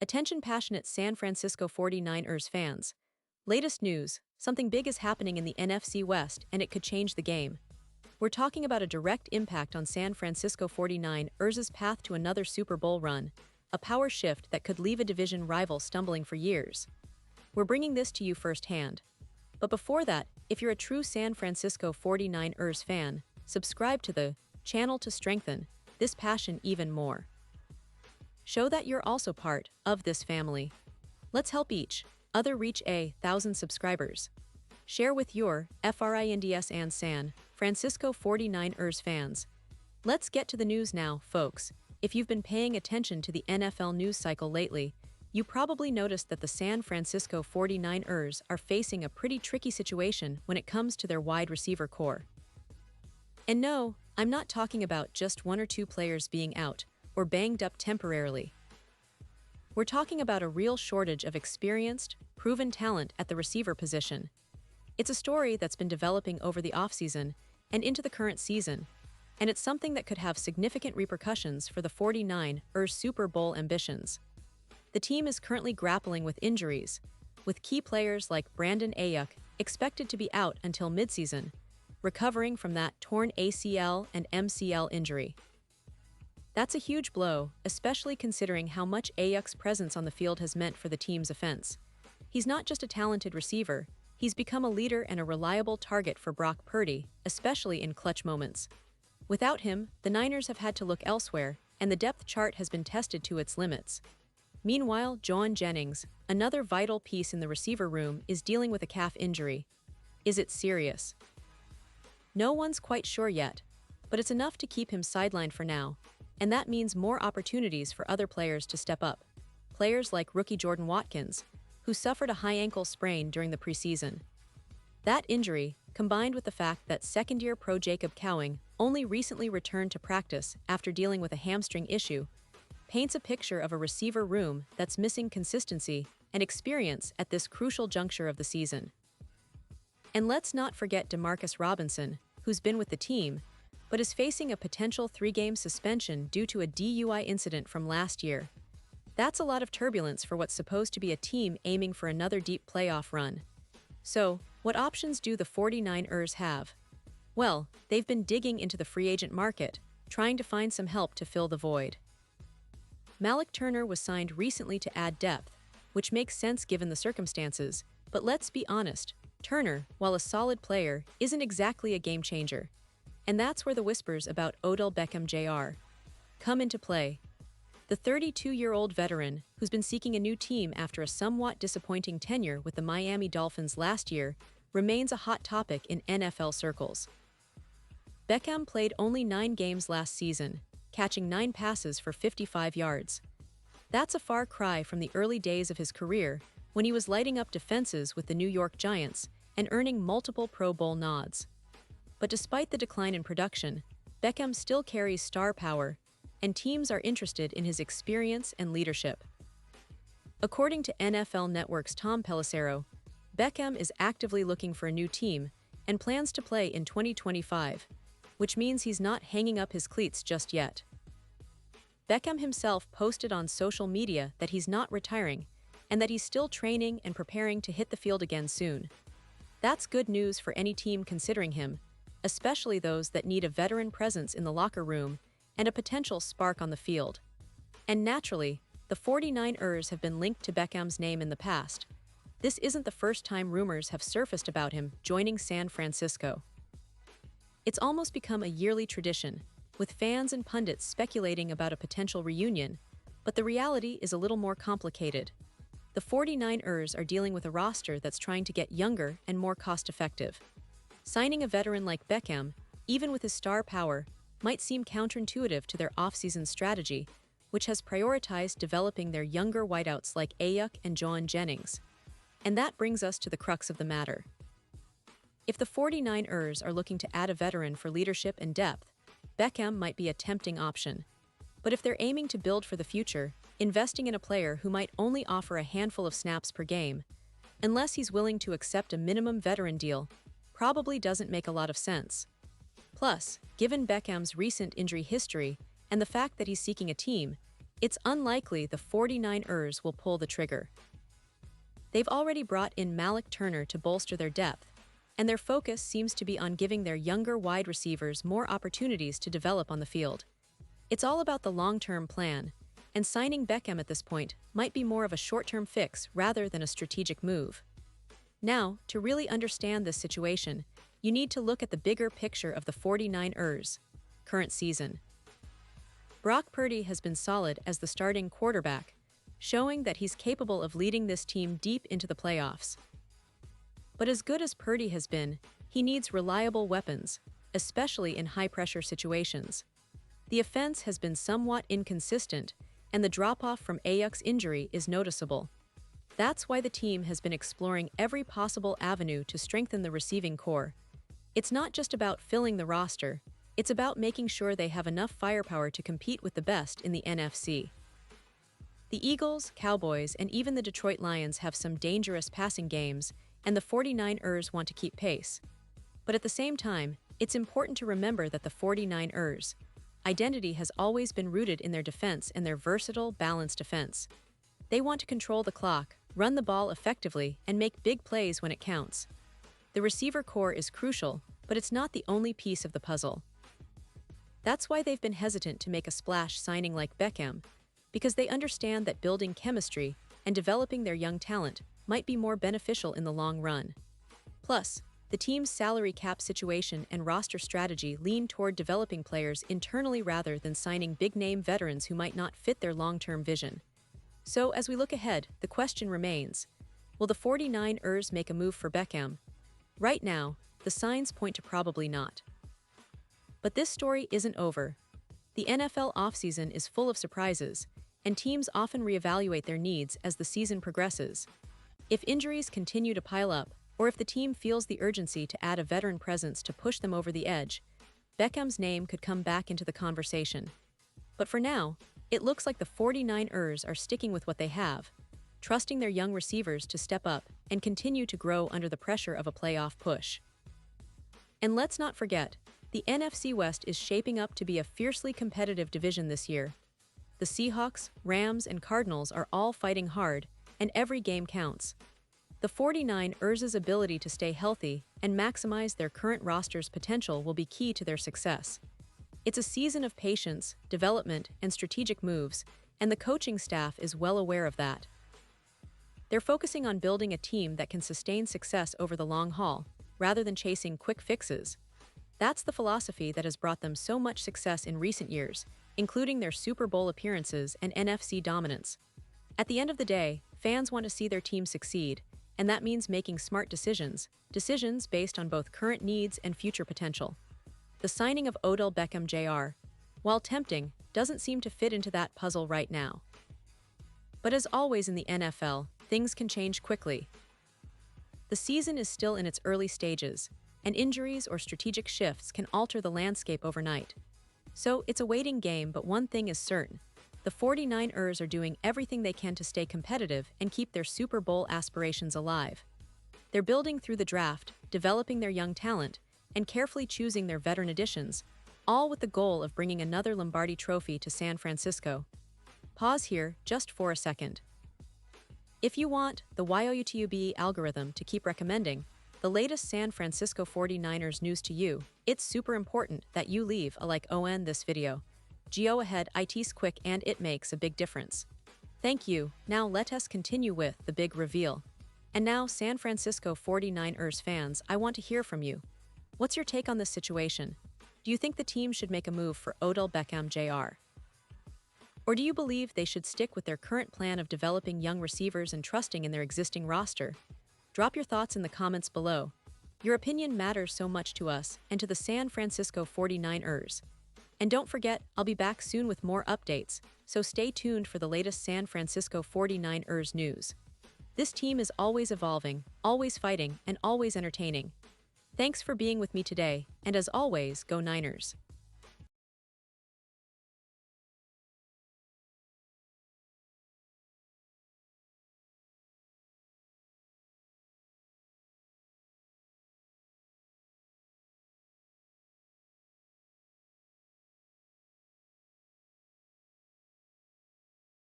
Attention passionate San Francisco 49ers fans. Latest news, something big is happening in the NFC West and it could change the game. We're talking about a direct impact on San Francisco 49ers' path to another Super Bowl run, a power shift that could leave a division rival stumbling for years. We're bringing this to you firsthand. But before that, if you're a true San Francisco 49ers fan, subscribe to the channel to strengthen this passion even more. Show that you're also part of this family. Let's help each other reach 1,000 subscribers. Share with your friends and San Francisco 49ers fans. Let's get to the news now, folks. If you've been paying attention to the NFL news cycle lately, you probably noticed that the San Francisco 49ers are facing a pretty tricky situation when it comes to their wide receiver core. And no, I'm not talking about just one or two players being out or banged up temporarily. We're talking about a real shortage of experienced, proven talent at the receiver position. It's a story that's been developing over the offseason and into the current season, and it's something that could have significant repercussions for the 49ers' Super Bowl ambitions. The team is currently grappling with injuries, with key players like Brandon Ayuk expected to be out until midseason, recovering from that torn ACL and MCL injury. That's a huge blow, especially considering how much Ayuk's presence on the field has meant for the team's offense. He's not just a talented receiver, he's become a leader and a reliable target for Brock Purdy, especially in clutch moments. Without him, the Niners have had to look elsewhere, and the depth chart has been tested to its limits. Meanwhile, Jauan Jennings, another vital piece in the receiver room, is dealing with a calf injury. Is it serious? No one's quite sure yet, but it's enough to keep him sidelined for now. And that means more opportunities for other players to step up. Players like rookie Jordan Watkins, who suffered a high ankle sprain during the preseason. That injury, combined with the fact that second-year pro Jacob Cowing only recently returned to practice after dealing with a hamstring issue, paints a picture of a receiver room that's missing consistency and experience at this crucial juncture of the season. And let's not forget DeMarcus Robinson, who's been with the team, but is facing a potential 3-game suspension due to a DUI incident from last year. That's a lot of turbulence for what's supposed to be a team aiming for another deep playoff run. So, what options do the 49ers have? Well, they've been digging into the free agent market, trying to find some help to fill the void. Malik Turner was signed recently to add depth, which makes sense given the circumstances, but let's be honest, Turner, while a solid player, isn't exactly a game changer. And that's where the whispers about Odell Beckham Jr. come into play. The 32-year-old veteran, who's been seeking a new team after a somewhat disappointing tenure with the Miami Dolphins last year, remains a hot topic in NFL circles. Beckham played only 9 games last season, catching 9 passes for 55 yards. That's a far cry from the early days of his career, when he was lighting up defenses with the New York Giants and earning multiple Pro Bowl nods. But despite the decline in production, Beckham still carries star power, and teams are interested in his experience and leadership. According to NFL Network's Tom Pelissero, Beckham is actively looking for a new team and plans to play in 2025, which means he's not hanging up his cleats just yet. Beckham himself posted on social media that he's not retiring and that he's still training and preparing to hit the field again soon. That's good news for any team considering him, especially those that need a veteran presence in the locker room and a potential spark on the field. And naturally, the 49ers have been linked to Beckham's name in the past. This isn't the first time rumors have surfaced about him joining San Francisco. It's almost become a yearly tradition, with fans and pundits speculating about a potential reunion, but the reality is a little more complicated. The 49ers are dealing with a roster that's trying to get younger and more cost-effective. Signing a veteran like Beckham, even with his star power, might seem counterintuitive to their offseason strategy, which has prioritized developing their younger wideouts like Ayuk and Jauan Jennings. And that brings us to the crux of the matter. If the 49ers are looking to add a veteran for leadership and depth, Beckham might be a tempting option. But if they're aiming to build for the future, investing in a player who might only offer a handful of snaps per game, unless he's willing to accept a minimum veteran deal, probably doesn't make a lot of sense. Plus, given Beckham's recent injury history and the fact that he's seeking a team, it's unlikely the 49ers will pull the trigger. They've already brought in Malik Turner to bolster their depth, and their focus seems to be on giving their younger wide receivers more opportunities to develop on the field. It's all about the long-term plan, and signing Beckham at this point might be more of a short-term fix rather than a strategic move. Now, to really understand this situation, you need to look at the bigger picture of the 49ers' current season. Brock Purdy has been solid as the starting quarterback, showing that he's capable of leading this team deep into the playoffs. But as good as Purdy has been, he needs reliable weapons, especially in high-pressure situations. The offense has been somewhat inconsistent, and the drop-off from Ayuk's injury is noticeable. That's why the team has been exploring every possible avenue to strengthen the receiving core. It's not just about filling the roster, it's about making sure they have enough firepower to compete with the best in the NFC. The Eagles, Cowboys, and even the Detroit Lions have some dangerous passing games, and the 49ers want to keep pace. But at the same time, it's important to remember that the 49ers' identity has always been rooted in their defense and their versatile, balanced defense. They want to control the clock, run the ball effectively, and make big plays when it counts. The receiver core is crucial, but it's not the only piece of the puzzle. That's why they've been hesitant to make a splash signing like Beckham, because they understand that building chemistry and developing their young talent might be more beneficial in the long run. Plus, the team's salary cap situation and roster strategy lean toward developing players internally rather than signing big-name veterans who might not fit their long-term vision. So, as we look ahead, the question remains, will the 49ers make a move for Beckham? Right now, the signs point to probably not. But this story isn't over. The NFL offseason is full of surprises, and teams often reevaluate their needs as the season progresses. If injuries continue to pile up, or if the team feels the urgency to add a veteran presence to push them over the edge, Beckham's name could come back into the conversation. But for now, it looks like the 49ers are sticking with what they have, trusting their young receivers to step up and continue to grow under the pressure of a playoff push. And let's not forget, the NFC West is shaping up to be a fiercely competitive division this year. The Seahawks, Rams, and Cardinals are all fighting hard, and every game counts. The 49ers' ability to stay healthy and maximize their current roster's potential will be key to their success. It's a season of patience, development, and strategic moves, and the coaching staff is well aware of that. They're focusing on building a team that can sustain success over the long haul, rather than chasing quick fixes. That's the philosophy that has brought them so much success in recent years, including their Super Bowl appearances and NFC dominance. At the end of the day, fans want to see their team succeed, and that means making smart decisions based on both current needs and future potential. The signing of Odell Beckham Jr., while tempting, doesn't seem to fit into that puzzle right now. But as always in the NFL, things can change quickly. The season is still in its early stages, and injuries or strategic shifts can alter the landscape overnight. So it's a waiting game, but one thing is certain. The 49ers are doing everything they can to stay competitive and keep their Super Bowl aspirations alive. They're building through the draft, developing their young talent, and carefully choosing their veteran additions, all with the goal of bringing another Lombardi trophy to San Francisco. Pause here just for a second. If you want the YouTube algorithm to keep recommending the latest San Francisco 49ers news to you, it's super important that you leave a like on this video. Go ahead, it's quick and it makes a big difference. Thank you. Now let us continue with the big reveal. And now, San Francisco 49ers fans, I want to hear from you. What's your take on this situation? Do you think the team should make a move for Odell Beckham Jr.? Or do you believe they should stick with their current plan of developing young receivers and trusting in their existing roster? Drop your thoughts in the comments below. Your opinion matters so much to us and to the San Francisco 49ers. And don't forget, I'll be back soon with more updates, so stay tuned for the latest San Francisco 49ers news. This team is always evolving, always fighting, and always entertaining. Thanks for being with me today, and as always, go Niners.